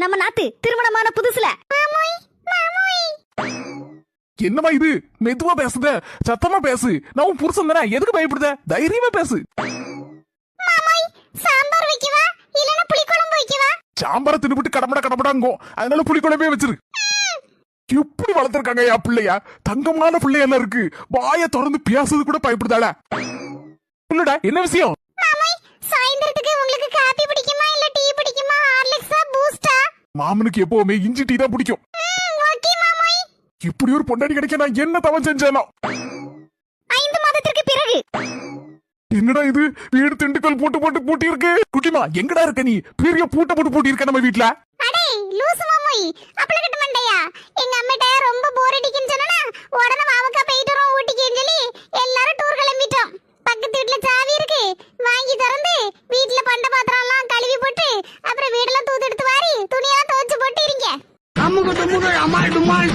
நம்ம நாத்து திருமணமான புதுசுல. என்னமா இது? மெதுவா பேசுத, சத்தமா பேசு. நான் உன் புருஷன் தானே, எதுக்கு பயப்படுத? தைரியமா பேசு. சாம்பார் வைக்கவா இல்லனா புளி குழம்பு வைக்கவா? சாம்பார தின்னுபிட்டு கடமடாங்கோ, அதனால புளி குழம்பே வச்சிரு. எப்படி வளர்த்திருக்காங்க யா பிள்ளையா? தங்கமான பிள்ளையெல்லாம் இருக்கு. வாய திறந்து பேசுறது கூட பயப்படுதாளா? சொல்லுடா, என்ன விஷயம்? சாயந்திரத்துக்கு உங்களுக்கு காபி பிடிக்குமா இல்ல டீ பிடிக்குமா? ஹார்லிக்ஸா பூஸ்டா? மாமனுக்கு எப்பவுமே இஞ்சி டீ தான் பிடிக்கும். ஓகே மாமாய். இப்படி ஒரு பொண்டாட்டி கிடைக்க நான் என்ன தவம் செஞ்சேனோ? 5 மாதத்திற்கு பிறகு. என்னடா இது? வீடு திண்டுக்கல் பூட்டி இருக்கு. குட்டிமா, எங்கடா இருக்க நீ? பெரிய பூட்டி இருக்க நம்ம வீட்ல. அடே லூசு மாமாய், அப்பளகட்ட மண்டையா. எங்க அம்மிட்ட ரொம்ப போர் அடிக்குன்னு சொன்னா உடனே வாவக்கா போயிட்டு வரோம் ஊட்டிக்குன்னு சொல்லி எல்லாரும் டூர் கிளம்பிட்டோம். பக்கத்து வீட்ல சாவி இருக்கு, வாங்கி திறந்து வீட்ல பண்ட பாத்திரம் எல்லாம் கழுவி போட்டு அப்புறம் வீடெல்லாம் தூத்து எடுத்து வாரி துணியெல்லாம் துவைச்சு போட்டு இருங்க. அம்முக்கு தும்முக்கு அம்மாள் டும்மாள்.